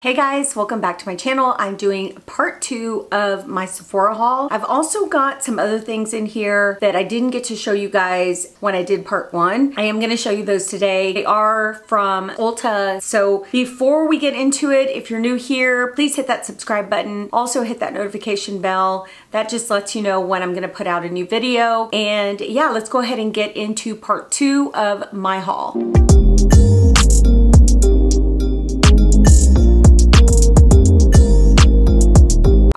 Hey guys, welcome back to my channel. I'm doing part 2 of my Sephora haul. I've also got some other things in here that I didn't get to show you guys when I did part 1. I am going to show you those today. They are from Ulta. So before we get into it, if you're new here, please hit that subscribe button. Also hit that notification bell. That just lets you know when I'm going to put out a new video. And yeah, let's go ahead and get into part 2 of my haul.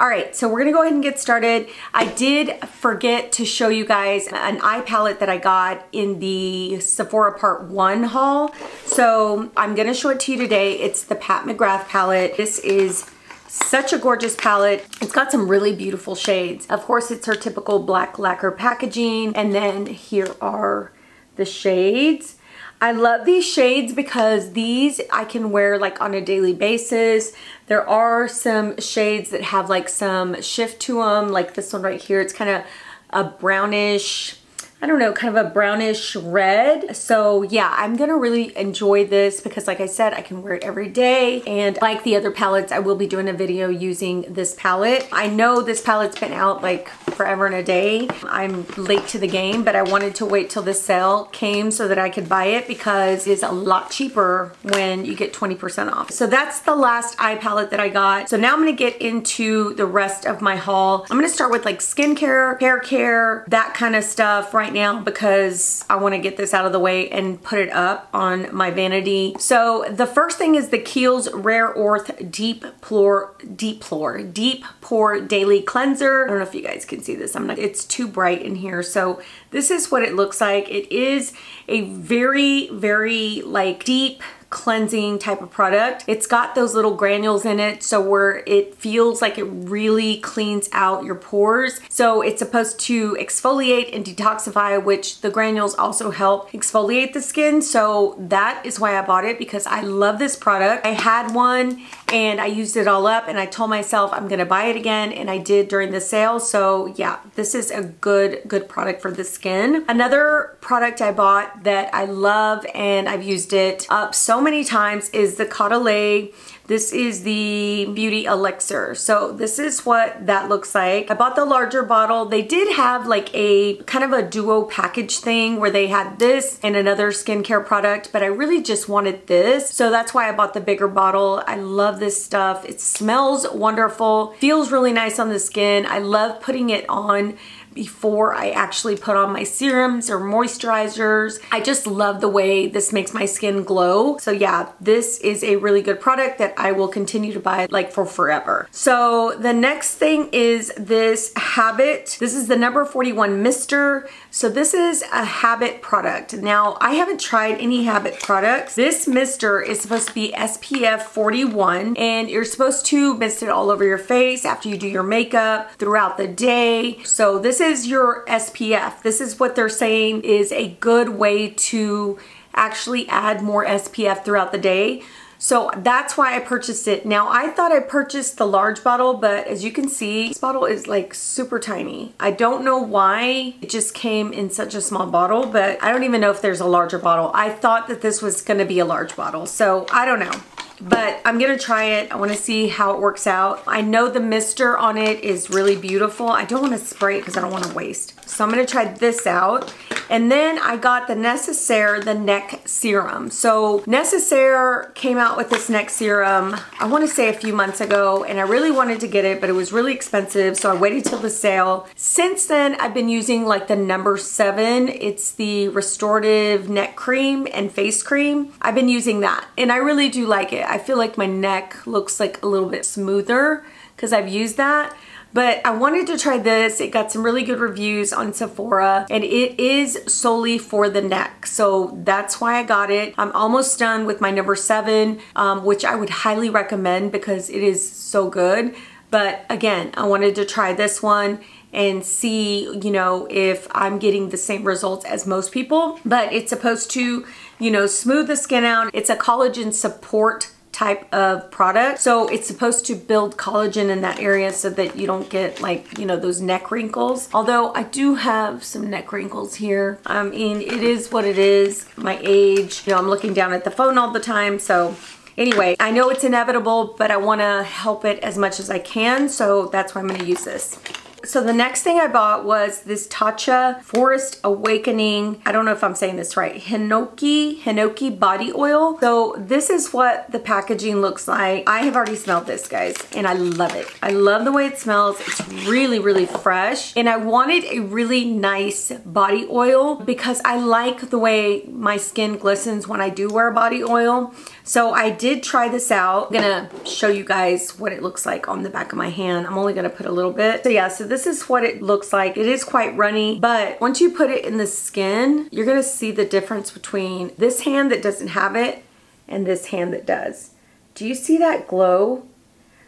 Alright, so we're gonna go ahead and get started. I did forget to show you guys an eye palette that I got in the Sephora part 1 haul. So I'm gonna show it to you today. It's the Pat McGrath palette. This is such a gorgeous palette. It's got some really beautiful shades. Of course, it's her typical black lacquer packaging. And then here are the shades. I love these shades because these I can wear like on a daily basis. There are some shades that have like some shift to them, like this one right here. It's kind of a brownish, I don't know, kind of a brownish red. So yeah, I'm gonna really enjoy this because like I said, I can wear it every day. And like the other palettes, I will be doing a video using this palette. I know this palette's been out like forever and a day. I'm late to the game, but I wanted to wait till this sale came so that I could buy it because it's a lot cheaper when you get 20% off. So that's the last eye palette that I got. So now I'm gonna get into the rest of my haul. I'm gonna start with like skincare, hair care, that kind of stuff right now because I want to get this out of the way and put it up on my vanity. So the first thing is the Kheils Rare Earth Deep Pore Daily Cleanser. I don't know if you guys can see this. It's too bright in here. So this is what it looks like. It is a very, very like deep cleansing type of product. It's got those little granules in it so where it feels like it really cleans out your pores. So it's supposed to exfoliate and detoxify, which the granules also help exfoliate the skin. So that is why I bought it, because I love this product. I had one and I used it all up and I told myself I'm gonna buy it again, and I did during the sale. So yeah, this is a good product for the skin. Another product I bought that I love and I've used it up so many times is the Caudalie. This is the Beauty Elixir. So this is what that looks like. I bought the larger bottle. They did have like a kind of a duo package thing where they had this and another skincare product, but I really just wanted this. So that's why I bought the bigger bottle. I love this stuff. It smells wonderful, feels really nice on the skin. I love putting it on before I actually put on my serums or moisturizers. I just love the way this makes my skin glow. So yeah, this is a really good product that I will continue to buy like for forever. So the next thing is this Habit. This is the number 41 Mister. So this is a Habit product. Now I haven't tried any Habit products. This Mister is supposed to be SPF 41 and you're supposed to mist it all over your face after you do your makeup throughout the day. So this is your SPF. This is what they're saying is a good way to actually add more SPF throughout the day. So that's why I purchased it. Now I thought I purchased the large bottle, but as you can see, this bottle is like super tiny. I don't know why it just came in such a small bottle, but I don't even know if there's a larger bottle. I thought that this was gonna be a large bottle, so I don't know. But I'm gonna try it. I wanna see how it works out. I know the mister on it is really beautiful. I don't wanna spray it because I don't wanna waste. So I'm gonna try this out. And then I got the Neccesaire, the neck serum. So Neccesaire came out with this neck serum, I wanna say a few months ago, and I really wanted to get it, but it was really expensive, so I waited till the sale. Since then, I've been using like the number 7. It's the restorative neck cream and face cream. I've been using that, and I really do like it. I feel like my neck looks like a little bit smoother because I've used that. But I wanted to try this. It got some really good reviews on Sephora and it is solely for the neck. So that's why I got it. I'm almost done with my number 7, which I would highly recommend because it is so good. But again, I wanted to try this one and see, you know, if I'm getting the same results as most people. But it's supposed to, you know, smooth the skin out. It's a collagen support type of product. So it's supposed to build collagen in that area so that you don't get like, you know, those neck wrinkles. Although I do have some neck wrinkles here. I mean, it is what it is. My age, you know, I'm looking down at the phone all the time. So Anyway, I know it's inevitable, but I want to help it as much as I can, so that's why I'm going to use this. So the next thing I bought was this Tatcha Forest Awakening, I don't know if I'm saying this right, Hinoki body oil. So this is what the packaging looks like. I have already smelled this, guys, and I love it. I love the way it smells. It's really, really fresh. And I wanted a really nice body oil because I like the way my skin glistens when I do wear body oil. So I did try this out. I'm gonna show you guys what it looks like on the back of my hand. I'm only gonna put a little bit. So yeah, so this is what it looks like. It is quite runny, but once you put it in the skin, you're gonna see the difference between this hand that doesn't have it and this hand that does. Do you see that glow?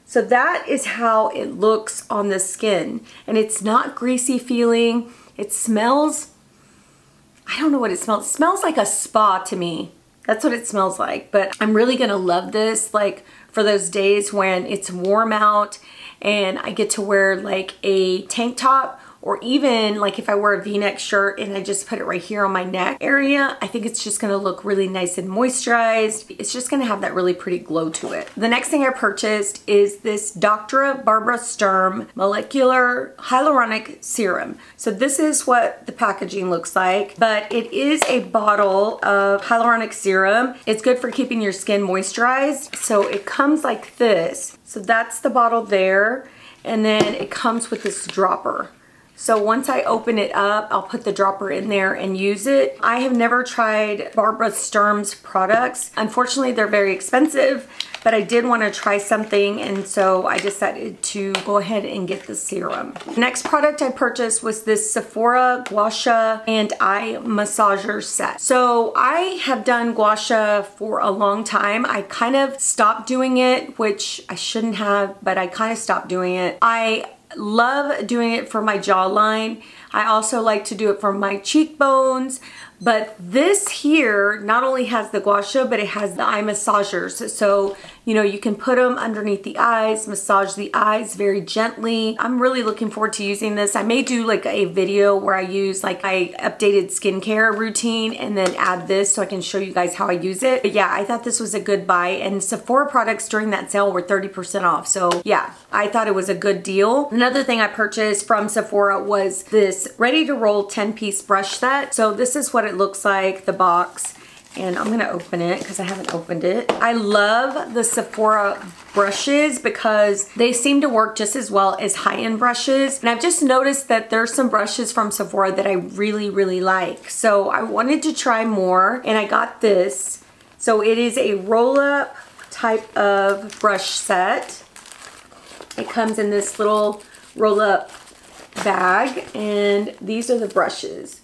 So that is how it looks on the skin. And it's not greasy feeling. It smells, I don't know what it smells. It smells like a spa to me. That's what it smells like, but I'm really gonna love this like for those days when it's warm out and I get to wear like a tank top, or even like if I wear a V-neck shirt and I just put it right here on my neck area. I think it's just gonna look really nice and moisturized. It's just gonna have that really pretty glow to it. The next thing I purchased is this Barbara Sturm Molecular Hyaluronic Serum. So this is what the packaging looks like, but it is a bottle of hyaluronic serum. It's good for keeping your skin moisturized. So it comes like this. So that's the bottle there. And then it comes with this dropper. So once I open it up, I'll put the dropper in there and use it. I have never tried Barbara Sturm's products. Unfortunately, they're very expensive, but I did want to try something, and so I decided to go ahead and get the serum. The next product I purchased was this Sephora Guasha and Eye Massager set. So I have done Guasha for a long time. I kind of stopped doing it, which I shouldn't have, but I kind of stopped doing it. I love doing it for my jawline. I also like to do it for my cheekbones, but this here not only has the guasha, but it has the eye massagers. So, you know, you can put them underneath the eyes, massage the eyes very gently. I'm really looking forward to using this. I may do like a video where I use like my updated skincare routine and then add this so I can show you guys how I use it. But yeah, I thought this was a good buy, and Sephora products during that sale were 30% off. So yeah, I thought it was a good deal. Another thing I purchased from Sephora was this ready to roll 10-piece brush set. So this is what it looks like, the box, and I'm gonna open it because I haven't opened it. I love the Sephora brushes because they seem to work just as well as high-end brushes, and I've just noticed that there's some brushes from Sephora that I really, really like. So I wanted to try more, and I got this. So it is a roll-up type of brush set. It comes in this little roll-up bag, and these are the brushes.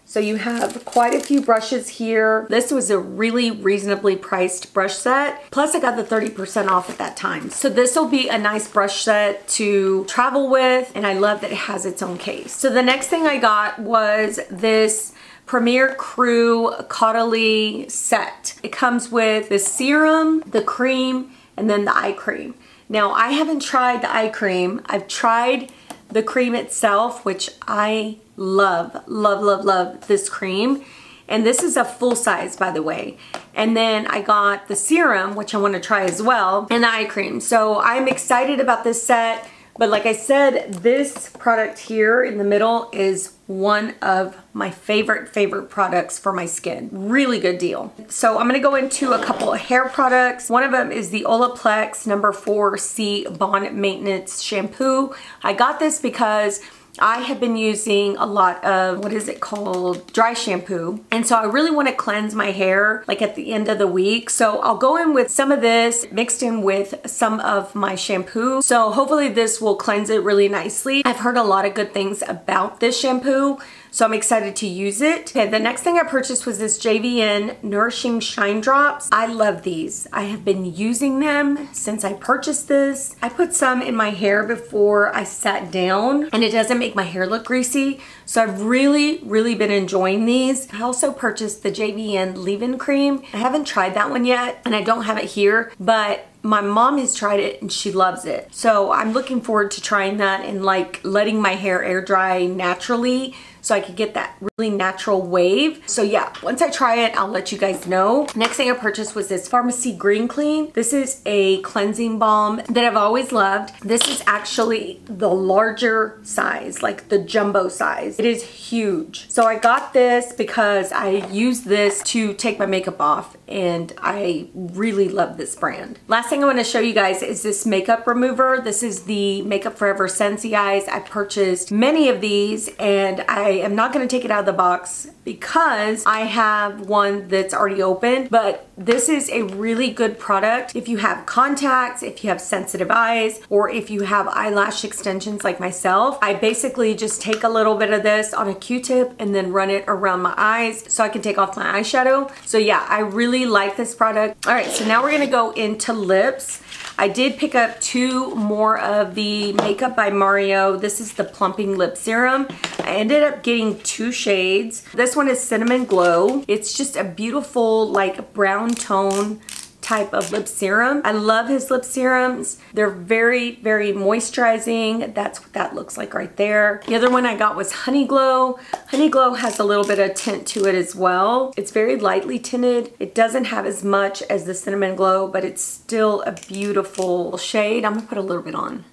So you have quite a few brushes here. This was a really reasonably priced brush set. Plus I got the 30% off at that time. So this will be a nice brush set to travel with, and I love that it has its own case. So the next thing I got was this Premier Cru Caudalie set. It comes with the serum, the cream, and then the eye cream. Now I haven't tried the eye cream. I've tried the cream itself, which I love, love, love, love this cream. And this is a full size, by the way. And then I got the serum, which I want to try as well, and the eye cream. So I'm excited about this set. But like I said, this product here in the middle is one of my favorite products for my skin. Really good deal. So I'm gonna go into a couple of hair products. One of them is the Olaplex No. 4C Bond Maintenance Shampoo. I got this because I have been using a lot of, what is it called? Dry shampoo. And so I really want to cleanse my hair like at the end of the week. So I'll go in with some of this mixed in with some of my shampoo. So hopefully this will cleanse it really nicely. I've heard a lot of good things about this shampoo, so I'm excited to use it. Okay, the next thing I purchased was this JVN Nourishing Shine Drops. I love these. I have been using them since I purchased this. I put some in my hair before I sat down, and it doesn't make my hair look greasy. So I've really, really been enjoying these. I also purchased the JVN Leave In Cream. I haven't tried that one yet, and I don't have it here, but my mom has tried it and she loves it. So I'm looking forward to trying that and like letting my hair air dry naturally. so I could get that really natural wave. So yeah, once I try it, I'll let you guys know. Next thing I purchased was this Farmacy Green Clean. This is a cleansing balm that I've always loved. This is actually the larger size, like the jumbo size. It is huge. So I got this because I use this to take my makeup off, and I really love this brand. Last thing I want to show you guys is this makeup remover. This is the Makeup Forever Senseyes. I purchased many of these, and I am not going to take it out of the box because I have one that's already open, but this is a really good product if you have contacts, if you have sensitive eyes, or if you have eyelash extensions like myself. I basically just take a little bit of this on a Q-tip and then run it around my eyes so I can take off my eyeshadow. So yeah, I really like this product. All right, so now we're gonna go into lips. I did pick up 2 more of the Makeup by Mario. This is the Plumping Lip Serum. I ended up getting 2 shades. This one is Cinnamon Glow. It's just a beautiful like brown tone type of lip serum. I love his lip serums. They're very, very moisturizing. That's what that looks like right there. The other one I got was Honey Glow. Honey Glow has a little bit of tint to it as well. It's very lightly tinted. It doesn't have as much as the Cinnamon Glow, but it's still a beautiful shade. I'm gonna put a little bit on.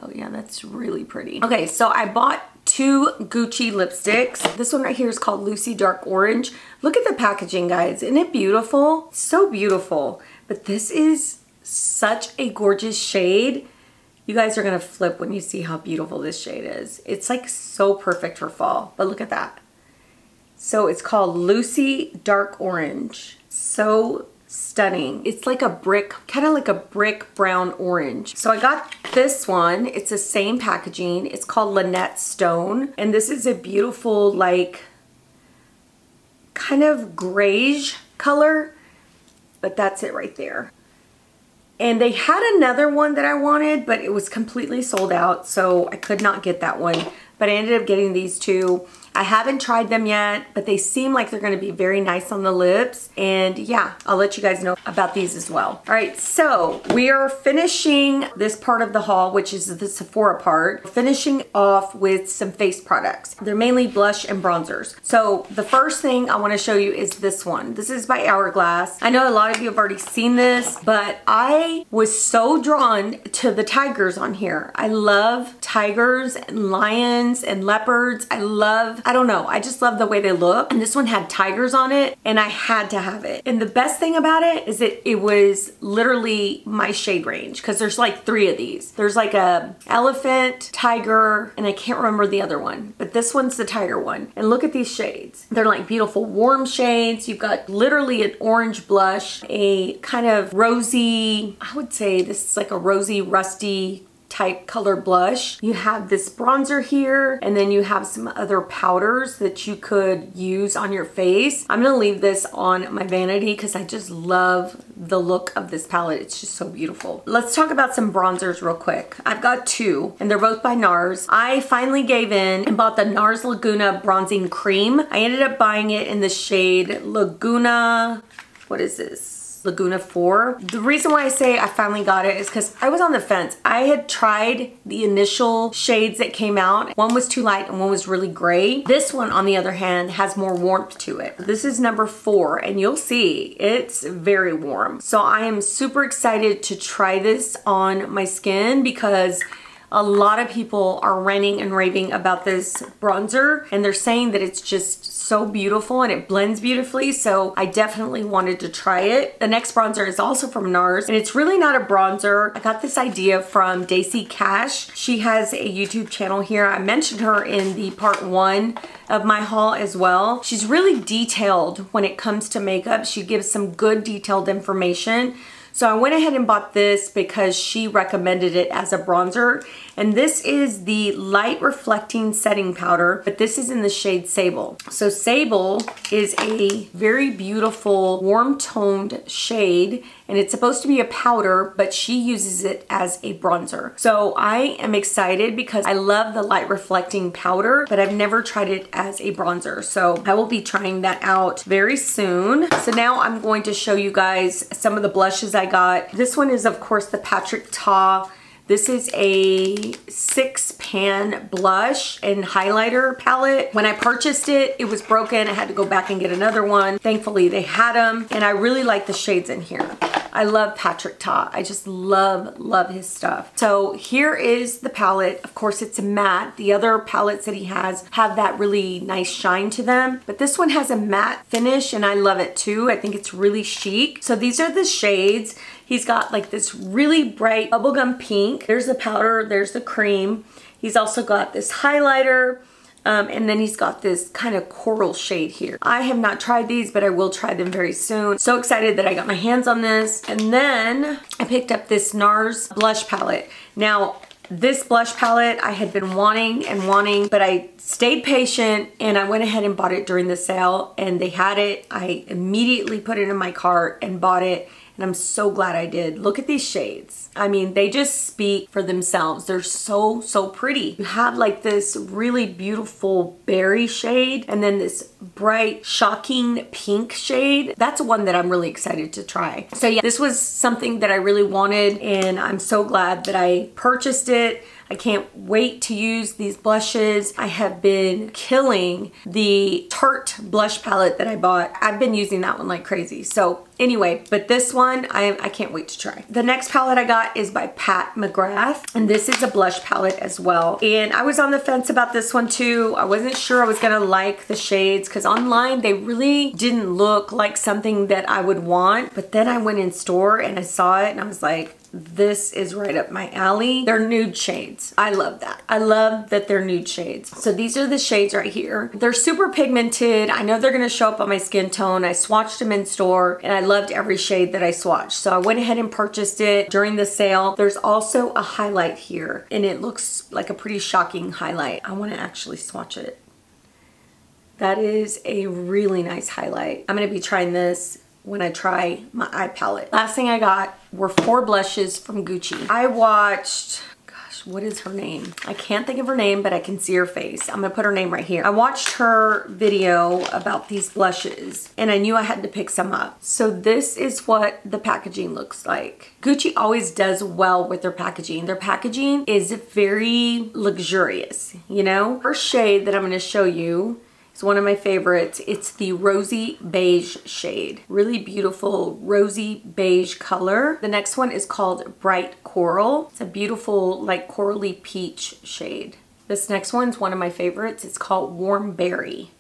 Oh yeah, that's really pretty. Okay, so I bought 2 Gucci lipsticks. This one right here is called Lucy Dark Orange. Look at the packaging, guys. Isn't it beautiful? So beautiful. But this is such a gorgeous shade. You guys are gonna flip when you see how beautiful this shade is. It's like so perfect for fall, but look at that. So it's called Lucy Dark Orange. So stunning. It's like a brick, kind of like a brick brown orange. So I got this one. It's the same packaging. It's called Lanette Stone. And this is a beautiful, like, kind of grayish color, but that's it right there. And they had another one that I wanted, but it was completely sold out, so I could not get that one. But I ended up getting these 2. I haven't tried them yet, but they seem like they're gonna be very nice on the lips. And yeah, I'll let you guys know about these as well. All right, so we are finishing this part of the haul, which is the Sephora part. Finishing off with some face products. They're mainly blush and bronzers. So the first thing I wanna show you is this one. This is by Hourglass. I know a lot of you have already seen this, but I was so drawn to the tigers on here. I love tigers and lions and leopards. I don't know, I just love the way they look. And this one had tigers on it, and I had to have it. And the best thing about it is that it was literally my shade range, because there's like 3 of these. There's like a elephant, tiger, and I can't remember the other one, but this one's the tiger one. And look at these shades. They're like beautiful warm shades. You've got literally an orange blush, a kind of rosy, I would say this is like a rosy, rusty type color blush. You have this bronzer here, and then you have some other powders that you could use on your face. I'm gonna leave this on my vanity because I just love the look of this palette. It's just so beautiful. Let's talk about some bronzers real quick. I've got 2, and they're both by Nars. I finally gave in and bought the Nars Laguna Bronzing Cream. I ended up buying it in the shade Laguna, what is this? Laguna 4. The reason why I say I finally got it is because I was on the fence. I had tried the initial shades that came out. One was too light and one was really gray. This one, on the other hand, has more warmth to it. This is number 4, and you'll see it's very warm. So I am super excited to try this on my skin because a lot of people are ranting and raving about this bronzer, and they're saying that it's just so beautiful and it blends beautifully, so I definitely wanted to try it. The next bronzer is also from Nars, and it's really not a bronzer. I got this idea from Daisy Cash. She has a YouTube channel here. I mentioned her in the part 1 of my haul as well. She's really detailed when it comes to makeup. She gives some good detailed information. So I went ahead and bought this because she recommended it as a bronzer. And this is the Light Reflecting Setting Powder, but this is in the shade Sable. So Sable is a very beautiful warm toned shade, and it's supposed to be a powder, but she uses it as a bronzer. So I am excited because I love the light reflecting powder, but I've never tried it as a bronzer. So I will be trying that out very soon. So now I'm going to show you guys some of the blushes I got. This one is of course the Patrica This is a 6-pan blush and highlighter palette. When I purchased it, it was broken. I had to go back and get another one. Thankfully, they had them, and I really like the shades in here. I love Patrica. I just love his stuff. So here is the palette. Of course, it's a matte. The other palettes that he has have that really nice shine to them, but this one has a matte finish, and I love it too. I think it's really chic. So these are the shades. He's got like this really bright bubblegum pink. There's the powder, there's the cream. He's also got this highlighter, and then he's got this kind of coral shade here. I have not tried these, but I will try them very soon. So excited that I got my hands on this. And then I picked up this Nars blush palette. Now, this blush palette I had been wanting and wanting, but I stayed patient and I went ahead and bought it during the sale, and they had it. I immediately put it in my cart and bought it. And I'm so glad I did. Look at these shades. I mean, they just speak for themselves. They're so pretty. You have like this really beautiful berry shade, and then this bright, shocking pink shade. That's one that I'm really excited to try. So yeah, this was something that I really wanted, and I'm so glad that I purchased it. I can't wait to use these blushes. I have been killing the Tarte blush palette that I bought. I've been using that one like crazy. So anyway, but this one, I can't wait to try. The next palette I got is by Pat McGrath, and this is a blush palette as well. And I was on the fence about this one too. I wasn't sure I was gonna like the shades, because online they really didn't look like something that I would want. But then I went in store and I saw it and I was like, this is right up my alley. They're nude shades. I love that. I love that they're nude shades. So these are the shades right here. They're super pigmented. I know they're gonna show up on my skin tone. I swatched them in store and I loved every shade that I swatched. So I went ahead and purchased it during the sale. There's also a highlight here, and it looks like a pretty shocking highlight. I wanna actually swatch it. That is a really nice highlight. I'm gonna be trying this when I try my eye palette. Last thing I got were 4 blushes from Gucci. I watched, gosh, what is her name? I can't think of her name, but I can see her face. I'm gonna put her name right here. I watched her video about these blushes, and I knew I had to pick some up. So this is what the packaging looks like. Gucci always does well with their packaging. Their packaging is very luxurious, you know? First shade that I'm gonna show you, it's one of my favorites. It's the rosy beige shade. Really beautiful rosy beige color. The next one is called Bright Coral. It's a beautiful like corally peach shade. This next one's one of my favorites. It's called Warm Berry.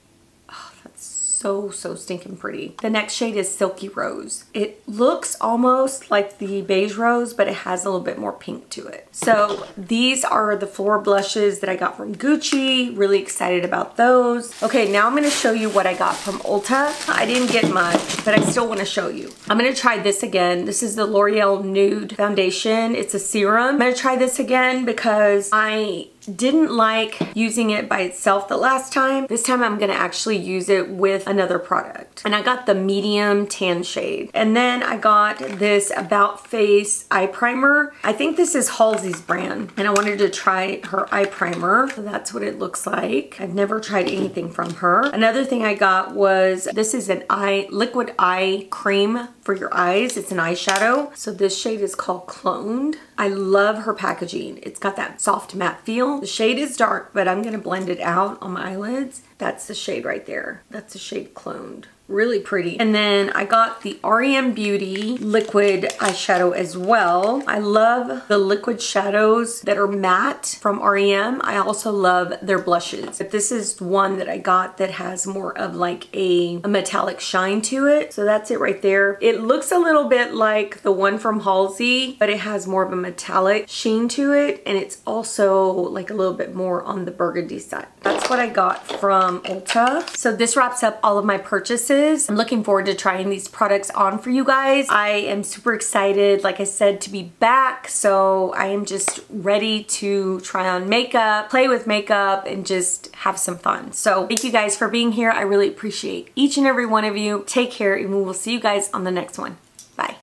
Oh, that's so stinking pretty. The next shade is Silky Rose. It looks almost like the beige rose, but it has a little bit more pink to it. So these are the 4 blushes that I got from Gucci. Really excited about those. Okay, now I'm gonna show you what I got from Ulta. I didn't get much, but I still wanna show you. I'm gonna try this again. This is the L'Oreal Nude Foundation. It's a serum. I'm gonna try this again because I didn't like using it by itself the last time. This time I'm gonna actually use it with another product. And I got the medium tan shade. And then I got this About Face eye primer. I think this is Halsey's brand. And I wanted to try her eye primer. So that's what it looks like. I've never tried anything from her. Another thing I got was, this is an liquid eye cream for your eyes. It's an eyeshadow. So this shade is called Cloned. I love her packaging. It's got that soft matte feel. The shade is dark, but I'm gonna blend it out on my eyelids. That's the shade right there. That's the shade Cloned. Really pretty. And then I got the REM Beauty liquid eyeshadow as well. I love the liquid shadows that are matte from REM. I also love their blushes. But this is one that I got that has more of like a metallic shine to it. So that's it right there. It looks a little bit like the one from Halsey, but it has more of a metallic sheen to it. And it's also like a little bit more on the burgundy side. That's what I got from Ulta. So this wraps up all of my purchases. I'm looking forward to trying these products on for you guys. I am super excited, like I said, to be back. So I am just ready to try on makeup, play with makeup, and just have some fun. So thank you guys for being here. I really appreciate each and every one of you. Take care, and we will see you guys on the next one. Bye.